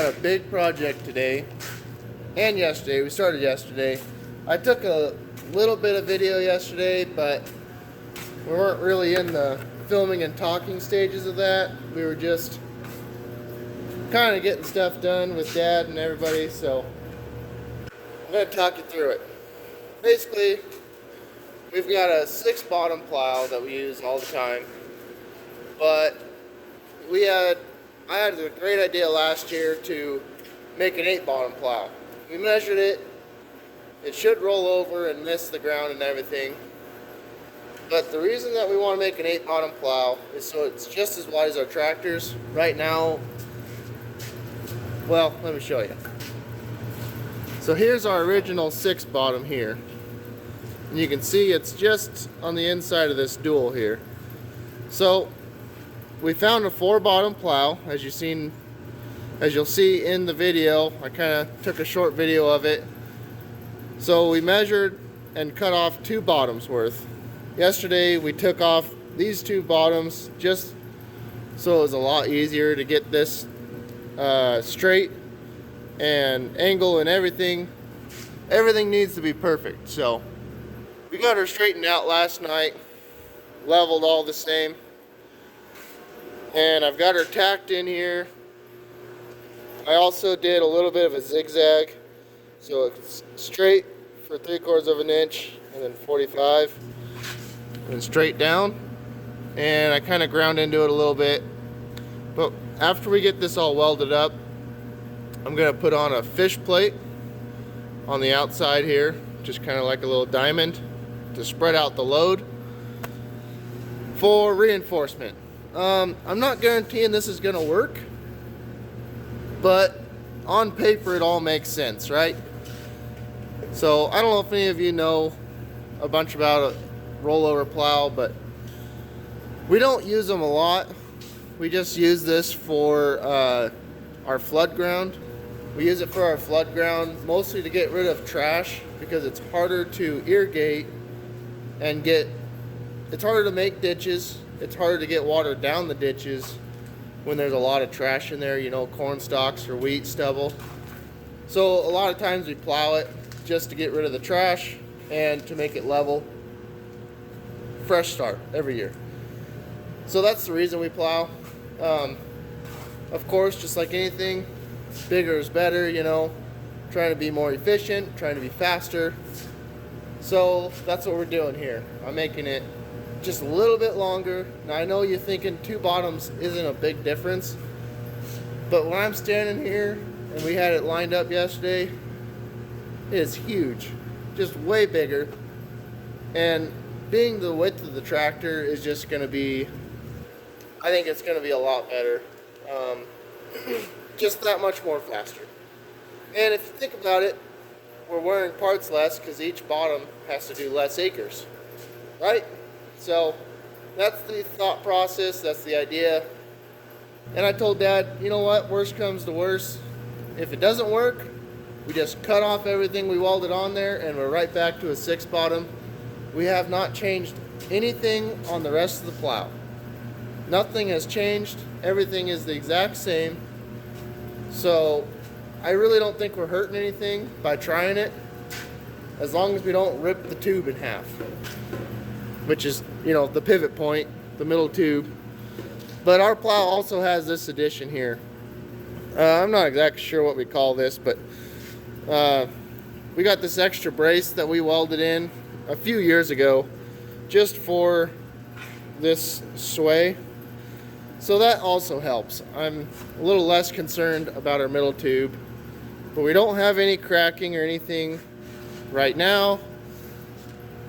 got a big project today and yesterday. We started yesterday. I took a little bit of video yesterday, but we weren't really in the filming and talking stages of that. We were just kind of getting stuff done with Dad and everybody, so I'm going to talk you through it. Basically, we've got a 6-bottom plow that we use all the time, but I had a great idea last year to make an 8-bottom plow. We measured it. It should roll over and miss the ground and everything. But the reason that we want to make an 8-bottom plow is so it's just as wide as our tractors. Right now, well, let me show you. So here's our original 6-bottom here. And you can see it's just on the inside of this dual here. So we found a 4-bottom plow, as you'll see in the video. I kind of took a short video of it. So we measured and cut off 2 bottoms worth. Yesterday we took off these 2 bottoms just so it was a lot easier to get this straight and angle and everything. Everything needs to be perfect. So we got her straightened out last night, leveled all the same, and I've got her tacked in here. I also did a little bit of a zigzag, so it's straight for 3/4 of an inch and then 45 and straight down, and I kind of ground into it a little bit. But after we get this all welded up, I'm going to put on a fish plate on the outside here, just kind of like a little diamond to spread out the load for reinforcement. I'm not guaranteeing this is going to work, but on paper it all makes sense, right? So I don't know if any of you know a bunch about a rollover plow, but we don't use them a lot. We just use this for our flood ground. We use it for our flood ground mostly to get rid of trash, because it's harder to irrigate and it's harder to make ditches. It's harder to get water down the ditches when there's a lot of trash in there, you know, corn stalks or wheat stubble. So a lot of times we plow it just to get rid of the trash and to make it level. Fresh start every year. So that's the reason we plow. Of course, just like anything, bigger is better, you know, trying to be more efficient, trying to be faster. So that's what we're doing here. I'm making it just a little bit longer. Now I know you're thinking 2 bottoms isn't a big difference, but when I'm standing here and we had it lined up yesterday, it is huge, just way bigger. And being the width of the tractor is just going to be, I think it's going to be a lot better. Just that much more faster. And if you think about it, we're wearing parts less because each bottom has to do less acres, right? So that's the thought process, that's the idea. And I told Dad, you know what, worst comes to worst, if it doesn't work, we just cut off everything we welded on there and we're right back to a 6-bottom. We have not changed anything on the rest of the plow. Nothing has changed, everything is the exact same. So I really don't think we're hurting anything by trying it, as long as we don't rip the tube in half, which is, you know, the pivot point, the middle tube. But our plow also has this addition here. I'm not exactly sure what we call this, but we got this extra brace that we welded in a few years ago just for this sway. So that also helps. I'm a little less concerned about our middle tube, but we don't have any cracking or anything right now.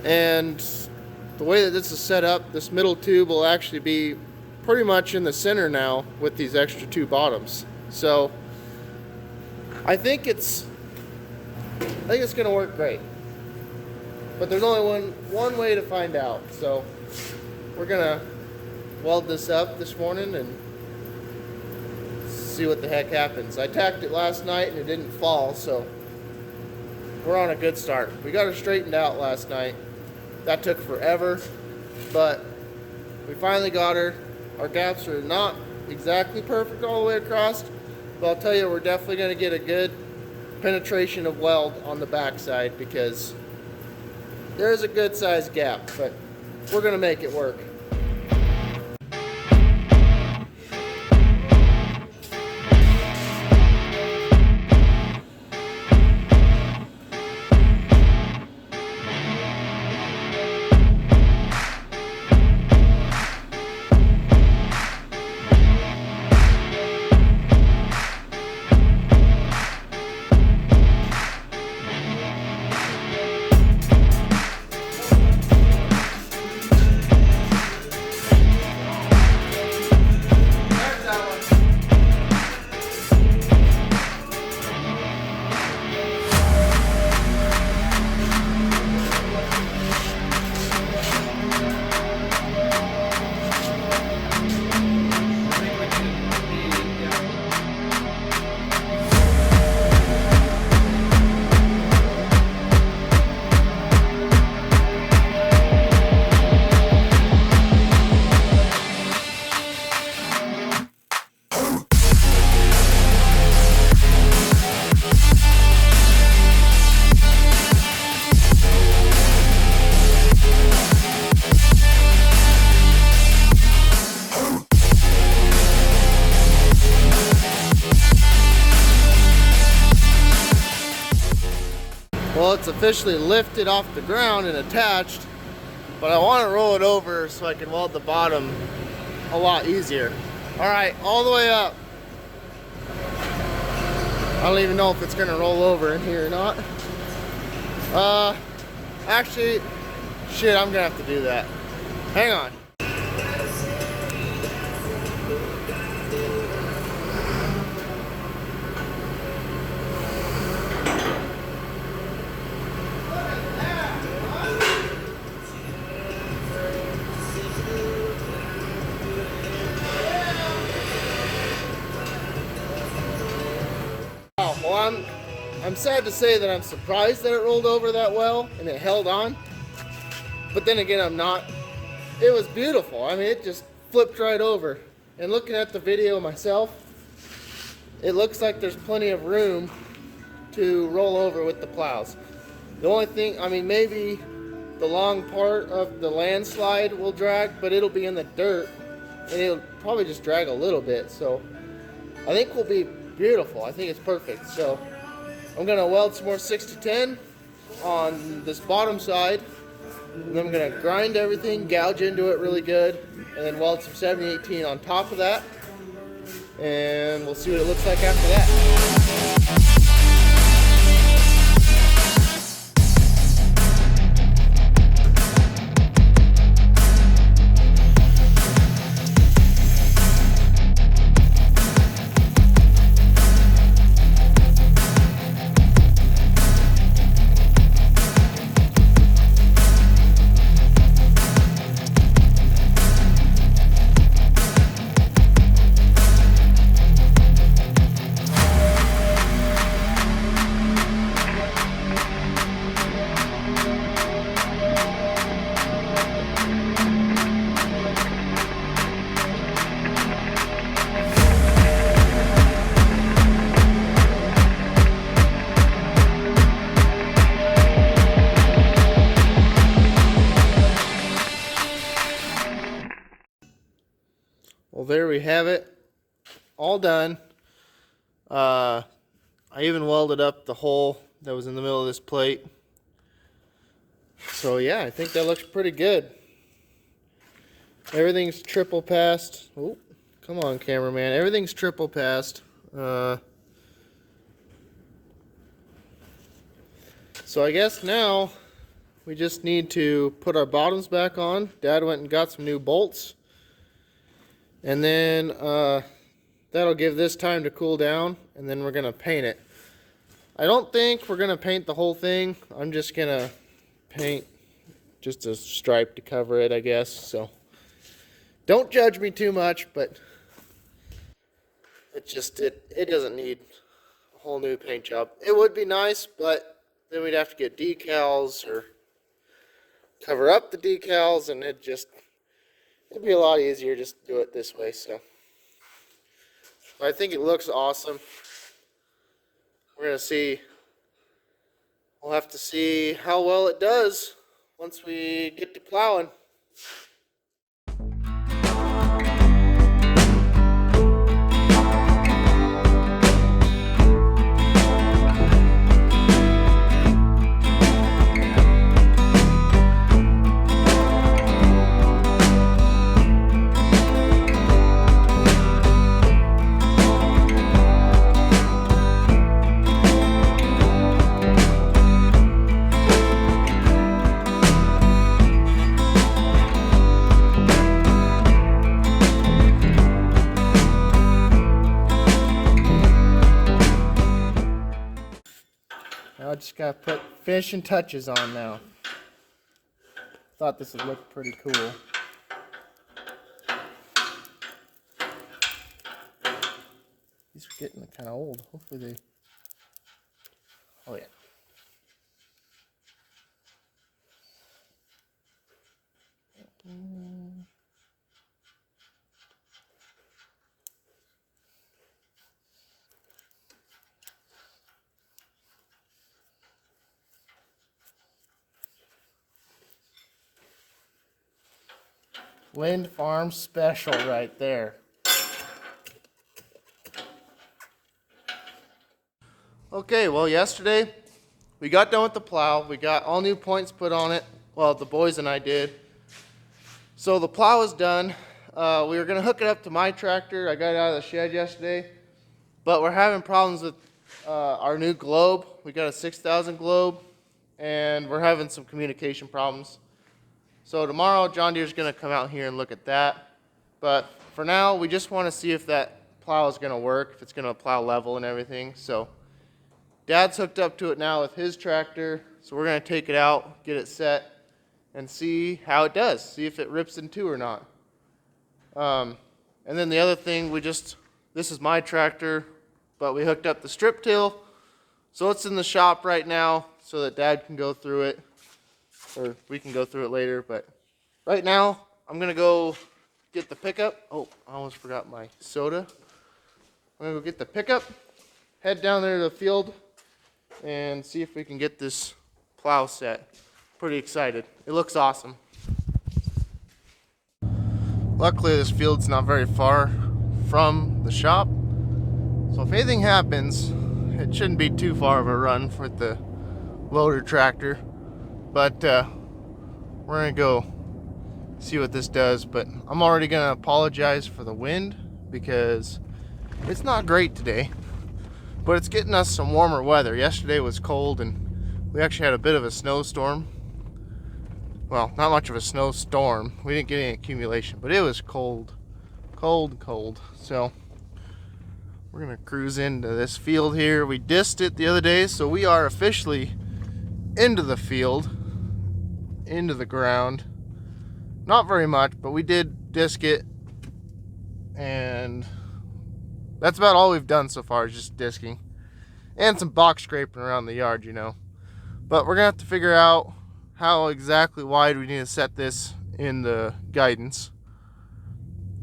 And the way that this is set up, this middle tube will actually be pretty much in the center now with these extra 2 bottoms. So I think it's going to work great. But there's only one way to find out. So we're going to weld this up this morning and see what the heck happens. I tacked it last night and it didn't fall, so we're on a good start. We got her straightened out last night. That took forever, but we finally got her. Our gaps are not exactly perfect all the way across, but I'll tell you, we're definitely going to get a good penetration of weld on the backside because there's a good sized gap, but we're going to make it work. Well, it's officially lifted off the ground and attached, but I want to roll it over so I can weld the bottom a lot easier. All right, all the way up. I don't even know if it's gonna roll over in here or not. Actually, shit, I'm gonna have to do that. Hang on. Well, I'm sad to say that I'm surprised that it rolled over that well and it held on. But then again, I'm not. It was beautiful. I mean, it just flipped right over. And looking at the video myself, it looks like there's plenty of room to roll over with the plows. The only thing, I mean, maybe the long part of the landslide will drag, but it'll be in the dirt and it'll probably just drag a little bit. So I think we'll be beautiful. I think it's perfect. So I'm gonna weld some more 6-10 on this bottom side, and then I'm gonna grind everything, gouge into it really good, and then weld some 70-18 on top of that, and we'll see what it looks like after that. Well, there we have it, all done. I even welded up the hole that was in the middle of this plate. So yeah, I think that looks pretty good. Everything's triple passed. Oh, come on, cameraman. Everything's triple passed. So I guess now we just need to put our bottoms back on. Dad went and got some new bolts. And then that'll give this time to cool down, and then we're gonna paint it. I don't think we're gonna paint the whole thing. I'm just gonna paint just a stripe to cover it, I guess. So don't judge me too much, but it doesn't need a whole new paint job. It would be nice, but then we'd have to get decals or cover up the decals, and it'd be a lot easier just to do it this way. So I think it looks awesome. We're gonna see. We'll have to see how well it does once we get to plowing. Now I just gotta put finishing touches on now. Thought this would look pretty cool. These are getting kind of old. Hopefully they. Oh yeah. Wind Farm Special right there. Okay, well yesterday we got done with the plow. We got all new points put on it. Well, the boys and I did. So the plow is done. We were gonna hook it up to my tractor. I got it out of the shed yesterday, but we're having problems with our new globe. We got a 6,000 globe, and we're having some communication problems. So tomorrow, John Deere's gonna come out here and look at that. But for now, we just wanna see if that plow is gonna work, if it's gonna plow level and everything. So Dad's hooked up to it now with his tractor. So we're gonna take it out, get it set, and see how it does. See if it rips in two or not. And then the other thing, this is my tractor, but we hooked up the strip till. So it's in the shop right now so that Dad can go through it. Or we can go through it later, but right now I'm gonna go get the pickup. Oh, I almost forgot my soda. I'm gonna go get the pickup, head down there to the field, and see if we can get this plow set. Pretty excited. It looks awesome. Luckily, this field's not very far from the shop, so if anything happens, it shouldn't be too far of a run for the loader tractor. But we're gonna go see what this does. But I'm already gonna apologize for the wind because it's not great today, but it's getting us some warmer weather. Yesterday was cold and we actually had a bit of a snowstorm. Well, not much of a snowstorm. We didn't get any accumulation, but it was cold. So we're gonna cruise into this field here. We dissed it the other day, so we are officially into the field, into the ground. Not very much, but we did disc it, and that's about all we've done so far, is just disking and some box scraping around the yard, you know. But we're gonna have to figure out how exactly wide we need to set this in the guidance,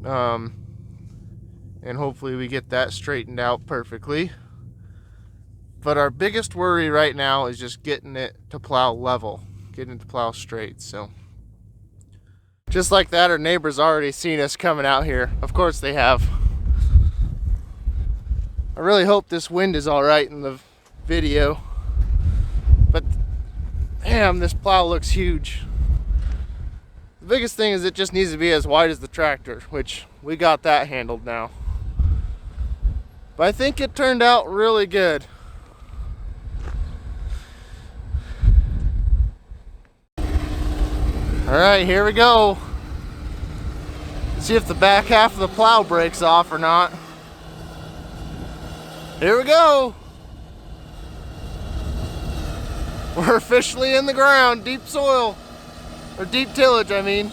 and hopefully we get that straightened out perfectly. But our biggest worry right now is just getting it to plow level, getting it to plow straight. So just like that, our neighbors already seen us coming out here. Of course they have. I really hope this wind is all right in the video, but damn, this plow looks huge. The biggest thing is it just needs to be as wide as the tractor, which we got that handled now. But I think it turned out really good. All right, here we go. See if the back half of the plow breaks off or not. Here we go. We're officially in the ground, deep soil, or deep tillage, I mean.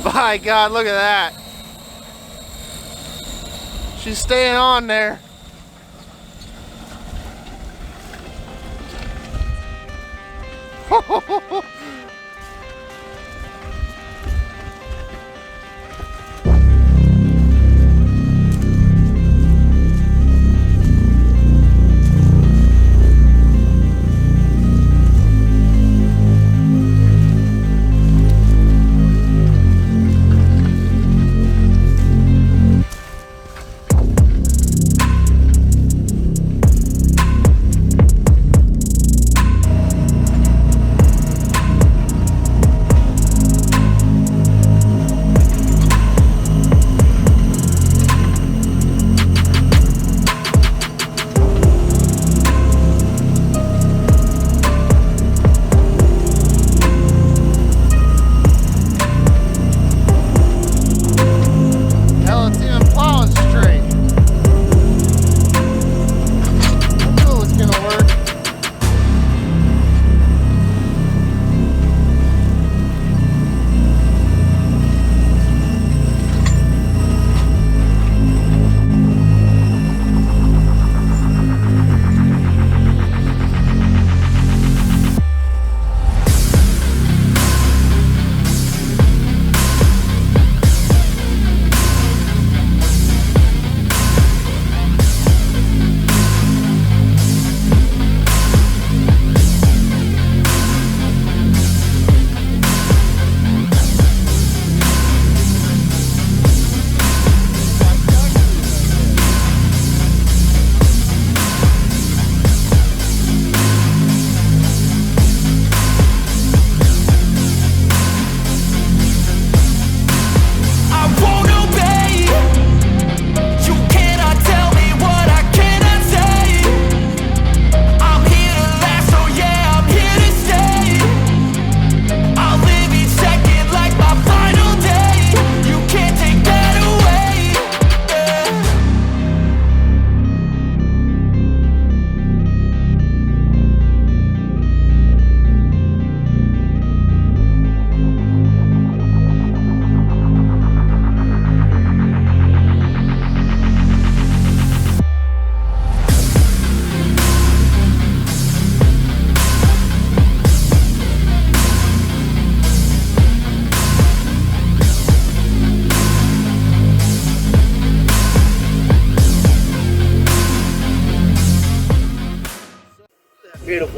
By God, look at that. She's staying on there.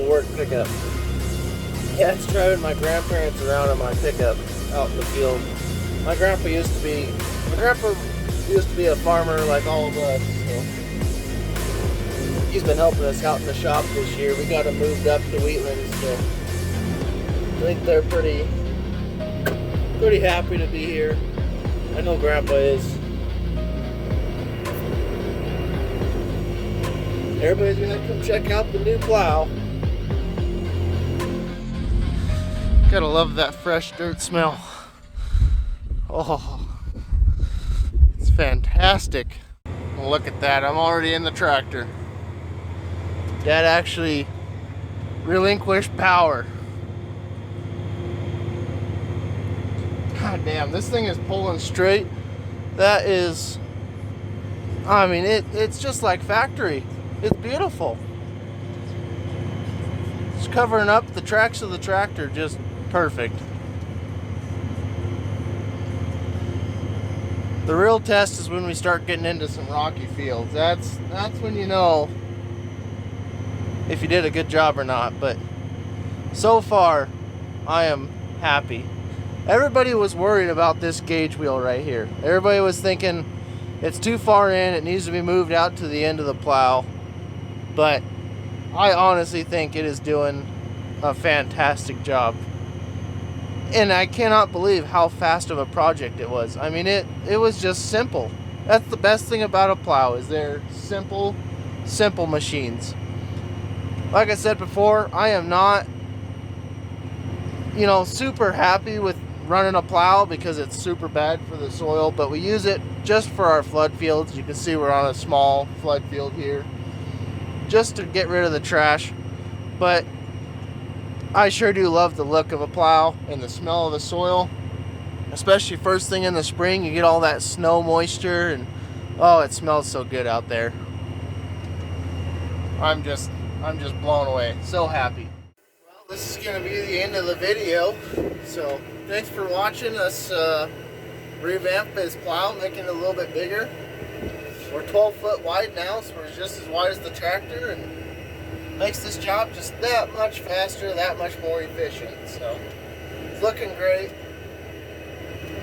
beautiful work pickup. Yeah, it's driving my grandparents around in my pickup out in the field. My grandpa used to be a farmer like all of us, so he's been helping us out in the shop this year. We got him moved up to Wheatland, so I think they're pretty happy to be here. I know Grandpa is. Everybody's gonna come check out the new plow. Gotta love that fresh dirt smell. Oh, it's fantastic. Look at that, I'm already in the tractor. Dad actually relinquished power. God damn, this thing is pulling straight. That is, I mean, it's just like factory. It's beautiful. It's covering up the tracks of the tractor just perfect. The real test is when we start getting into some rocky fields. That's when you know if you did a good job or not. But so far, I am happy. Everybody was worried about this gauge wheel right here. Everybody was thinking it's too far in, it needs to be moved out to the end of the plow. But I honestly think it is doing a fantastic job. And I cannot believe how fast of a project it was. I mean, it was just simple. That's the best thing about a plow, is they're simple machines. Like I said before, I am not, super happy with running a plow because it's super bad for the soil, but we use it just for our flood fields. You can see we're on a small flood field here, just to get rid of the trash. But I sure do love the look of a plow and the smell of the soil, especially first thing in the spring. You get all that snow moisture, and oh, it smells so good out there. I'm just blown away. So happy. Well, this is going to be the end of the video. So thanks for watching us revamp this plow, making it a little bit bigger. We're 12 foot wide now, so we're just as wide as the tractor, and makes this job just that much faster, that much more efficient. So it's looking great.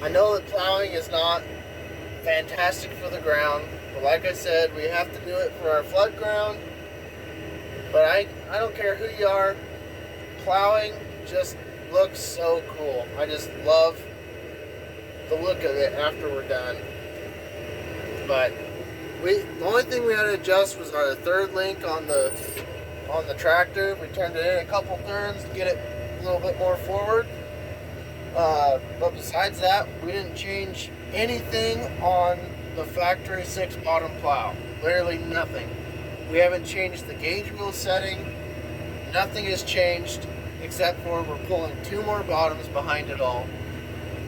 I know that plowing is not fantastic for the ground, but like I said, we have to do it for our flood ground. But I don't care who you are, plowing just looks so cool. I just love the look of it after we're done. But the only thing we had to adjust was our third link on the tractor. We turned it in a couple turns to get it a little bit more forward. But besides that, we didn't change anything on the factory 6 bottom plow. Literally nothing. We haven't changed the gauge wheel setting. Nothing has changed except for we're pulling 2 more bottoms behind it all.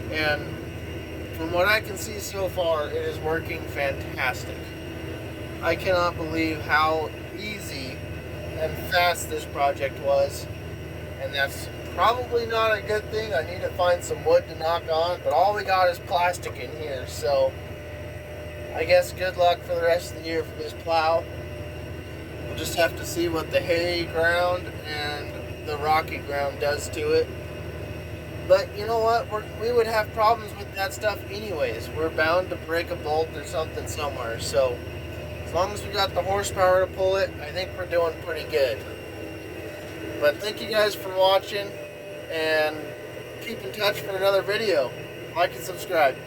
And from what I can see so far, it is working fantastic. I cannot believe how easy and fast this project was. And that's probably not a good thing. I need to find some wood to knock on, but all we got is plastic in here. So I guess good luck for the rest of the year for this plow. We'll just have to see what the hay ground and the rocky ground does to it. But you know what? We would have problems with that stuff anyways. We're bound to break a bolt or something somewhere. So as long as we got the horsepower to pull it, I think we're doing pretty good. But thank you guys for watching, and keep in touch for another video. Like and subscribe.